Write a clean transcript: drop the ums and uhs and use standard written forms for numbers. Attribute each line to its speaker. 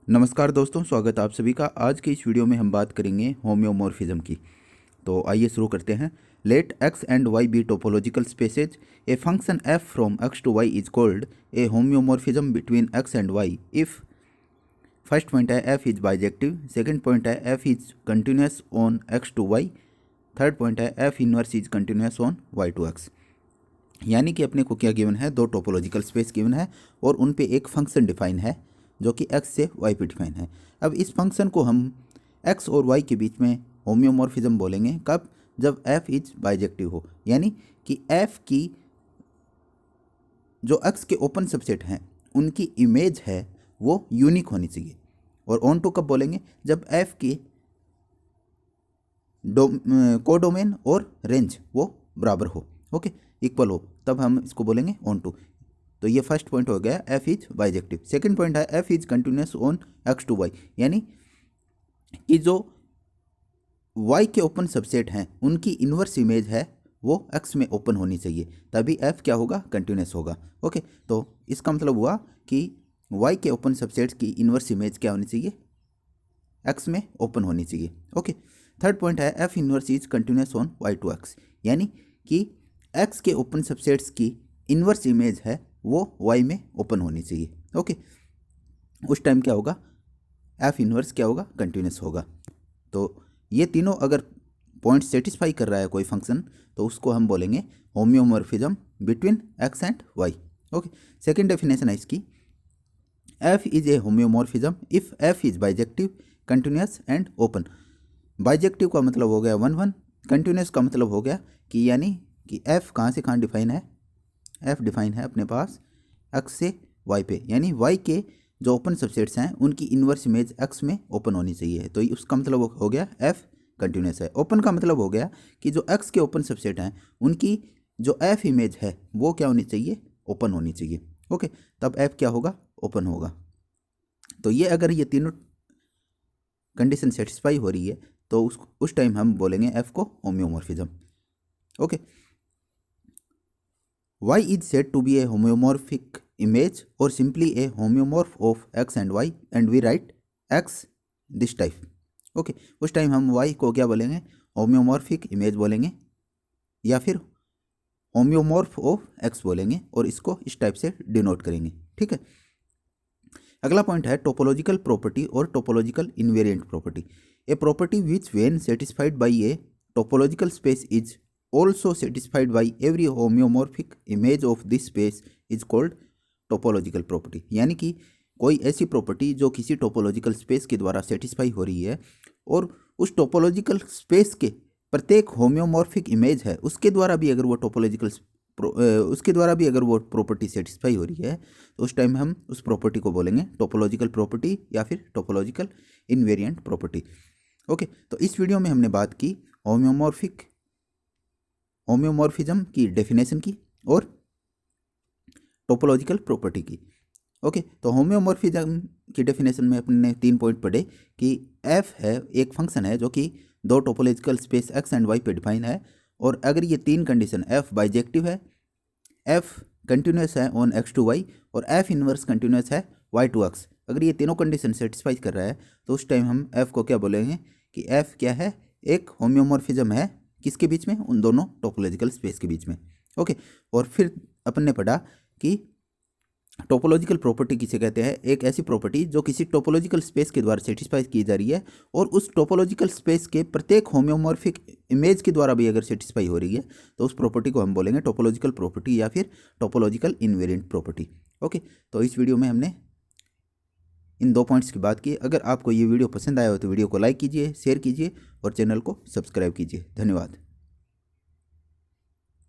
Speaker 1: नमस्कार दोस्तों, स्वागत है आप सभी का। आज की इस वीडियो में हम बात करेंगे होम्योमॉर्फिज्म की। तो आइए शुरू करते हैं। Let X and Y be topological spaces. A function F from X to Y is called a homeomorphism between X and Y if first point है F is bijective, second point है F is continuous on X to Y, third point है F inverse is continuous on Y to X. यानी कि अपने को क्या given है, दो टोपोलॉजिकल स्पेस गिवन है और उन पे एक फंक्शन डिफाइन है जो कि x से y पे डिफाइन है। अब इस फंक्शन को हम x और y के बीच में होम्योमॉर्फिज्म बोलेंगे कब, जब f इज बाइजेक्टिव हो, यानी कि f की जो x के ओपन सबसेट हैं उनकी इमेज है वो यूनिक होनी चाहिए। और ऑन टू कब बोलेंगे, जब f की कोडोमेन और रेंज वो बराबर हो, ओके, इक्वल हो, तब हम इसको बोलेंगे ऑन टू। तो ये फर्स्ट पॉइंट हो गया F is bijective. Second point है F is continuous on X to Y, यानी कि जो वाई के ओपन सबसेट हैं उनकी इन्वर्स इमेज है वो एक्स में ओपन होनी चाहिए, तभी एफ क्या होगा, कंटिन्यूस होगा। ओके, तो इसका मतलब हुआ कि वाई के ओपन सबसेट की इन्वर्स इमेज क्या होनी चाहिए, एक्स में ओपन होनी चाहिए। ओके, थर्ड पॉइंट है F inverse is continuous on Y to X, यानी कि एक्स के ओपन सबसेट्स की इन्वर्स इमेज है वो y में ओपन होनी चाहिए। ओके, उस टाइम क्या होगा, एफ इनवर्स क्या होगा, कंटिन्यूस होगा। तो ये तीनों अगर पॉइंट सेटिस्फाई कर रहा है कोई फंक्शन तो उसको हम बोलेंगे homeomorphism between x and y। Okay, second definition है इसकी, f is a homeomorphism if f is bijective, continuous and open. Bijective का मतलब हो गया 1 1, कंटिन्यूस का मतलब हो गया कि यानी कि f कहाँ से कहाँ डिफाइन है, f डिफाइन है अपने पास x से y पे, यानी y के जो ओपन सबसेट्स हैं उनकी इन्वर्स इमेज x में ओपन होनी चाहिए। तो उसका मतलब हो गया f कंटिन्यूस है। ओपन का मतलब हो गया कि जो x के ओपन सबसेट हैं उनकी जो f इमेज है वो क्या होनी चाहिए, ओपन होनी चाहिए। ओके, तब f क्या होगा, ओपन होगा। तो ये अगर ये तीनों कंडीशन सेटिस्फाई हो रही है तो उस टाइम हम बोलेंगे f को homeomorphism. Okay, y is said to be a homeomorphic image or simply a homeomorph of x and y and we write x this type। Okay, उस टाइम हम y को क्या बोलेंगे, होम्योमॉर्फिक इमेज बोलेंगे या फिर होम्योमॉर्फ ऑफ x बोलेंगे और इसको इस टाइप से डिनोट करेंगे। ठीक है, अगला पॉइंट है टोपोलॉजिकल प्रॉपर्टी और topological invariant property. A property which when satisfied by a topological space is also satisfied by every homeomorphic image of this space is called topological property। यानी कि कोई ऐसी प्रॉपर्टी जो किसी टोपोलॉजिकल स्पेस के द्वारा satisfy हो रही है और उस टोपोलॉजिकल स्पेस के प्रत्येक होम्योमॉर्फिक इमेज है उसके द्वारा भी अगर वो प्रॉपर्टी सेटिस्फाई हो रही है तो उस टाइम हम उस प्रॉपर्टी को बोलेंगे टोपोलॉजिकल प्रॉपर्टी या फिर टोपोलॉजिकल इनवेरिएंट प्रॉपर्टी। ओके, तो इस वीडियो में हमने बात की होम्योमॉर्फिज्म की डेफिनेशन की और टोपोलॉजिकल प्रॉपर्टी की। ओके, तो होम्योमॉर्फिज्म की डेफिनेशन में अपने 3 पॉइंट पढ़े कि f है एक फंक्शन है जो कि दो topological space x and y पे डिफाइन है और अगर ये तीन कंडीशन f बाइजेक्टिव है, f कंटिन्यूस है ऑन x टू y और f इनवर्स कंटिन्यूस है y टू x, अगर ये तीनों कंडीशन सेटिस्फाई कर रहा है तो उस टाइम हम f को क्या बोलेंगे कि f क्या है, एक होम्योमॉर्फिज्म है किसके बीच में, उन दोनों टोपोलॉजिकल स्पेस के बीच में। ओके, और फिर अपन ने पढ़ा कि टोपोलॉजिकल प्रॉपर्टी किसे कहते हैं, एक ऐसी प्रॉपर्टी जो किसी टोपोलॉजिकल स्पेस के द्वारा सेटिस्फाई की जा रही है और उस टोपोलॉजिकल स्पेस के प्रत्येक होम्योमॉर्फिक इमेज के द्वारा भी अगर सेटिस्फाई हो रही है तो उस प्रॉपर्टी को हम बोलेंगे टोपोलॉजिकल प्रॉपर्टी या फिर टोपोलॉजिकल इनवेरिएंट प्रॉपर्टी। ओके, तो इस वीडियो में हमने इन 2 पॉइंट्स की बात की। अगर आपको ये वीडियो पसंद आया हो तो वीडियो को लाइक कीजिए, शेयर कीजिए और चैनल को सब्सक्राइब कीजिए। धन्यवाद।